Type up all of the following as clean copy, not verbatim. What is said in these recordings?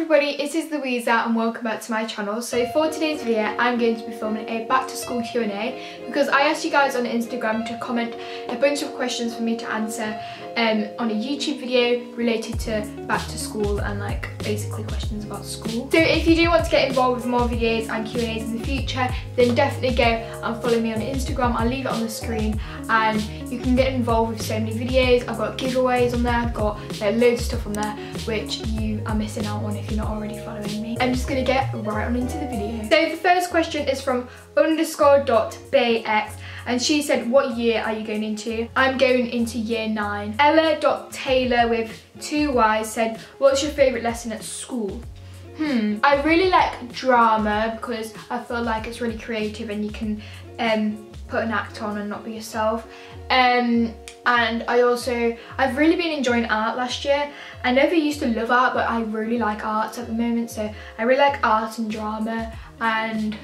everybody, it is Louisa and welcome back to my channel. So for today's video I'm going to be filming a back to school Q&A because I asked you guys on Instagram to comment a bunch of questions for me to answer on a YouTube video related to back to school and like basically questions about school. So if you do want to get involved with more videos and Q&As in the future, then definitely go and follow me on Instagram. I'll leave it on the screen and you can get involved with so many videos. I've got giveaways on there, I've got loads of stuff on there which you are missing out on if you're not already following me. I'm just gonna get right on into the video. So the first question is from _.bayx and she said, what year are you going into? I'm going into year 9. Ella.Taylor with 2 Y's said, what's your favourite lesson at school? I really like drama because I feel like it's really creative and you can put an act on and not be yourself. And I've really been enjoying art last year. I never used to love art, but I really like arts at the moment, so I really like art and drama, and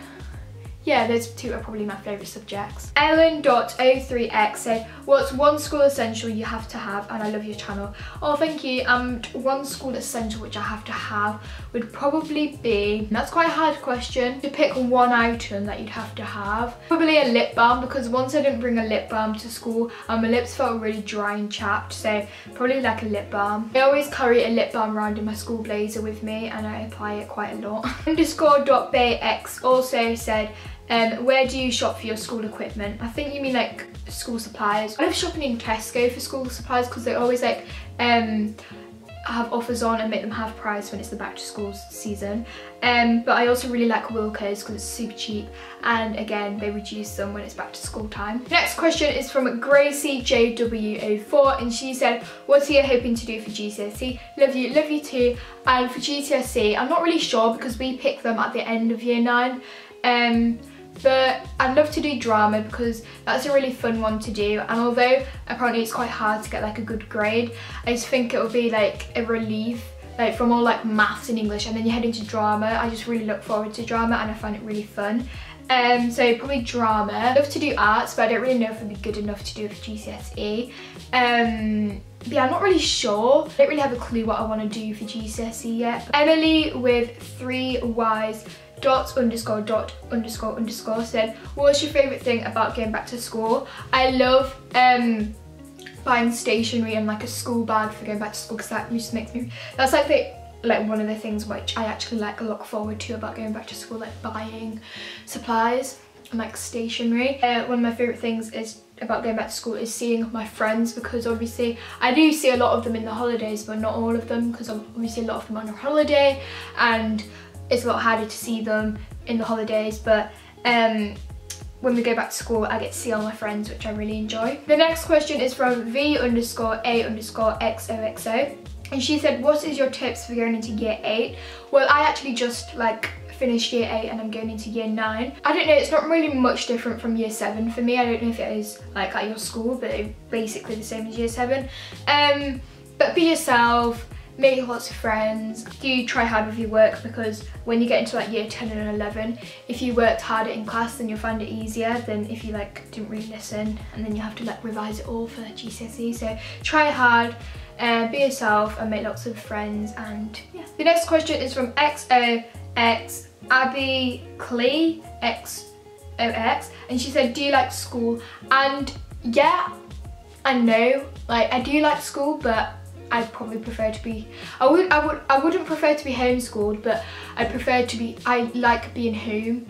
yeah, those two are probably my favourite subjects. Ellen.03x said, what's one school essential you have to have? And I love your channel. Oh, thank you. One school essential which I have to have would probably be, that's quite a hard question, to pick one item that you'd have to have. Probably a lip balm, because once I didn't bring a lip balm to school and my lips felt really dry and chapped, so probably like a lip balm. I always carry a lip balm around in my school blazer with me and I apply it quite a lot. _.bayx also said, where do you shop for your school equipment? I think you mean like school supplies. I love shopping in Tesco for school supplies because they always like have offers on and make them half price when it's the back to school season. But I also really like Wilko's because it's super cheap, and again they reduce them when it's back to school time. Next question is from GracieJW04 and she said, what are you hoping to do for GCSE? Love you too. And for GCSE I'm not really sure because we pick them at the end of year 9. But I'd love to do drama because that's a really fun one to do, and although apparently it's quite hard to get like a good grade, I just think it would be like a relief, like from all like maths and English, and then you head into drama. I just really look forward to drama and I find it really fun. So probably drama. I love to do arts, but I don't really know if I'd be good enough to do it for GCSE. But yeah, I'm not really sure. I don't really have a clue what I want to do for GCSE yet. Emily with 3 Y's _.___ said, what's your favourite thing about going back to school? I love buying stationery and like a school bag for going back to school because that just makes me, that's like one of the things which I actually like look forward to about going back to school, like buying supplies and like stationery. One of my favourite things is about going back to school is seeing my friends, because obviously I do see a lot of them in the holidays but not all of them, because obviously a lot of them are on a holiday and it's a lot harder to see them in the holidays, but when we go back to school I get to see all my friends, which I really enjoy. The next question is from V_A_XOXO and she said, what is your tips for going into year 8? Well, I actually just like finished year 8 and I'm going into year 9. I don't know, it's not really much different from year 7 for me. I don't know if it is like at your school, but it's basically the same as year 7. But be yourself, make lots of friends, do try hard with your work, because when you get into like year 10 and 11, if you worked harder in class then you'll find it easier than if you like didn't really listen and then you have to like revise it all for GCSE. So try hard, be yourself and make lots of friends, and yeah. The next question is from XOX Abby Clee XOX and she said, do you like school? And yeah and no, like I do like school, but I'd probably prefer to be, I wouldn't prefer to be homeschooled, but I like being home.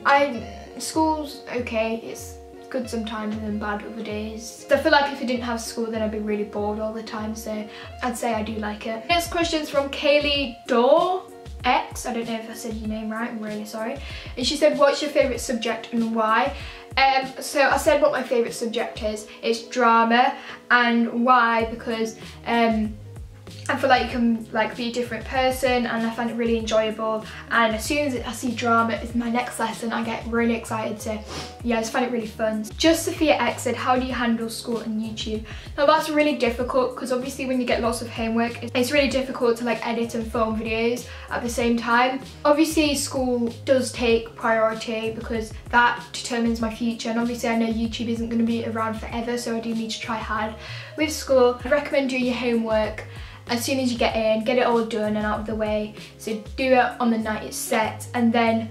School's okay, it's good sometimes and then bad other days. I feel like if I didn't have school then I'd be really bored all the time, so I'd say I do like it. Next question is from Kaylee Dorr X, I don't know if I said your name right, I'm really sorry. And she said, what's your favourite subject and why? So I said what my favourite subject is. It's drama. And why? Because I feel like you can like be a different person and I find it really enjoyable, and as soon as I see drama as my next lesson I get really excited, so yeah, I just find it really fun. Just Sophia X said, how do you handle school and YouTube? Now that's really difficult because obviously when you get lots of homework it's really difficult to like edit and film videos at the same time. Obviously school does take priority because that determines my future, and obviously I know YouTube isn't going to be around forever, so I do need to try hard with school. I recommend doing your homework as soon as you get in, get it all done and out of the way. So do it on the night it's set, and then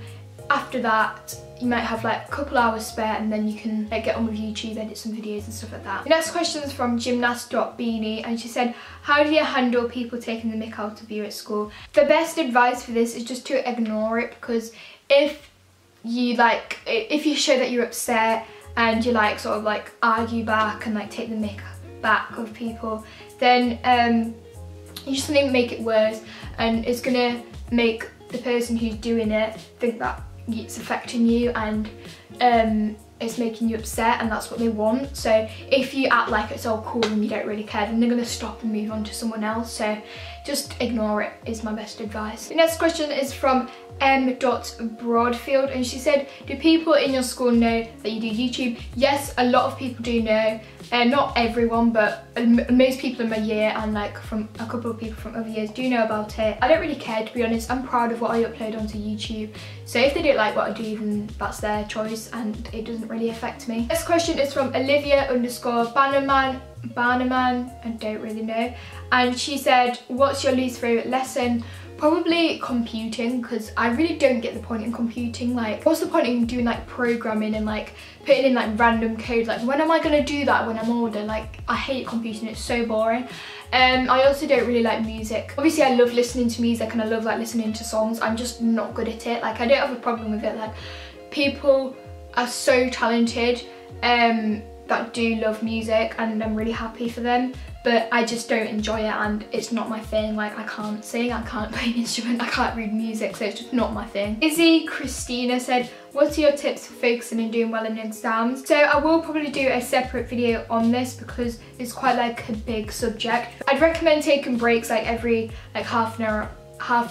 after that you might have like a couple hours spare, and then you can like get on with YouTube, edit some videos and stuff like that. The next question is from gymnast.beanie, and she said, how do you handle people taking the mick out of you at school? The best advice for this is just to ignore it, because if you show that you're upset and you like sort of like argue back and like take the mick back of people, then you're just gonna make it worse, and it's gonna make the person who's doing it think that it's affecting you, and it's making you upset, and that's what they want. So if you act like it's all cool and you don't really care, then they're going to stop and move on to someone else. So just ignore it is my best advice. The next question is from M.Broadfield, and she said, do people in your school know that you do YouTube? Yes, a lot of people do know. Not everyone, but most people in my year, and like from a couple of people from other years do know about it. I don't really care, to be honest. I'm proud of what I upload onto YouTube. So if they don't like what I do, then that's their choice and it doesn't really affect me. Next question is from Olivia_Bannerman, I don't really know. And she said, what's your least favourite lesson? Probably computing, because I really don't get the point in computing. Like, what's the point in doing like programming and like putting in like random code? Like, when am I gonna do that when I'm older? Like, I hate computing, it's so boring. I also don't really like music. Obviously I love listening to music and I love like listening to songs. I'm just not good at it. Like, I don't have a problem with it. Like, people are so talented that do love music, and I'm really happy for them, but I just don't enjoy it, and it's not my thing. Like, I can't sing, I can't play an instrument, I can't read music, so it's just not my thing. Izzy Christina said, what are your tips for focusing and doing well in exams? So I will probably do a separate video on this because it's quite like a big subject. I'd recommend taking breaks like every like half an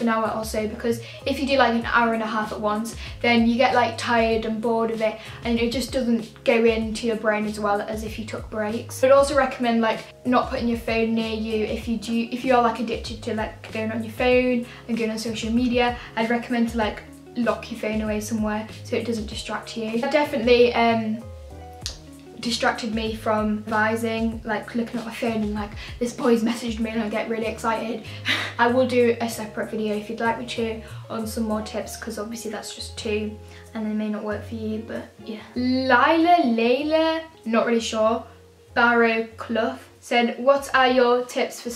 hour or so, because if you do like an hour and a half at once, then you get like tired and bored of it, and it just doesn't go into your brain as well as if you took breaks. I'd also recommend like not putting your phone near you. If you are like addicted to like going on your phone and going on social media, I'd recommend to like lock your phone away somewhere so it doesn't distract you. That definitely distracted me from revising, like looking at my phone and like this boy's messaged me and I get really excited. I will do a separate video if you'd like me to on some more tips, because obviously that's just 2 and they may not work for you, but yeah. Layla, not really sure, Barrow Clough said, what are your tips for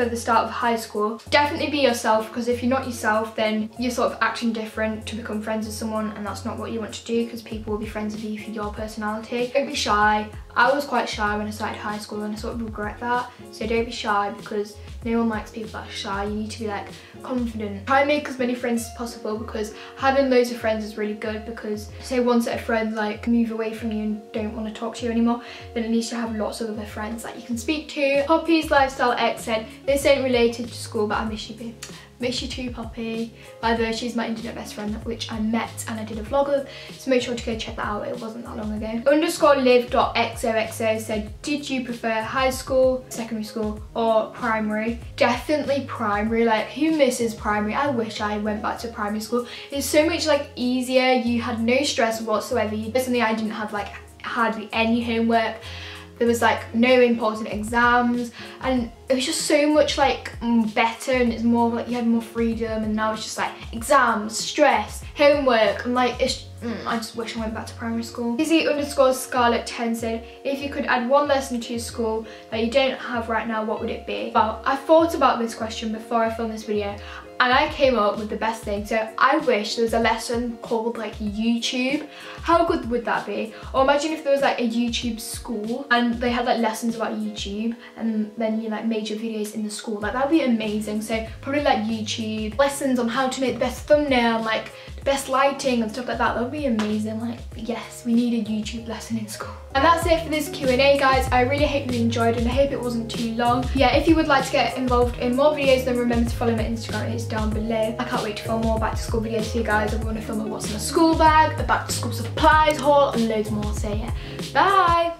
the start of high school? Definitely be yourself, because if you're not yourself, then you're sort of acting different to become friends with someone, and that's not what you want to do, because people will be friends with you for your personality. Don't be shy. I was quite shy when I started high school, and I sort of regret that. So don't be shy, because no one likes people that are shy. You need to be like confident. Try and make as many friends as possible, because having loads of friends is really good, because say one set of friends like move away from you and don't want to talk to you anymore, then at least you have lots of other friends that you can speak to. Poppy's Lifestyle X said, this ain't related to school, but I miss you, babe. Miss you too, Poppy. By the way, she's my internet best friend, which I met and I did a vlog of, so make sure to go check that out. It wasn't that long ago. _live.xoxo said, did you prefer high school, secondary school, or primary? Definitely primary. Like, who misses primary? I wish I went back to primary school. It's so much like easier. You had no stress whatsoever. Personally, I didn't have like hardly any homework. There was like no important exams, and it was just so much like better, and it's more like you had more freedom. And now it's just like exams, stress, homework. I'm like, I just wish I went back to primary school. Izzy_Scarlett10 said, if you could add one lesson to your school that you don't have right now, what would it be? Well, I thought about this question before I filmed this video, and I came up with the best thing. So I wish there was a lesson called like YouTube. How good would that be? Or imagine if there was like a YouTube school and they had like lessons about YouTube, and then you like made your videos in the school. Like, that would be amazing. So probably like YouTube lessons on how to make the best thumbnail, like the best lighting and stuff like that. That would be amazing. Like, yes, we need a YouTube lesson in school. And that's it for this Q&A, guys. I really hope you enjoyed, and I hope it wasn't too long. Yeah, if you would like to get involved in more videos, then remember to follow my Instagram. It's down below. I can't wait to film more back to school videos for you guys. I want to film a what's in a school bag, a back to school supplies haul, and loads more. So yeah, bye.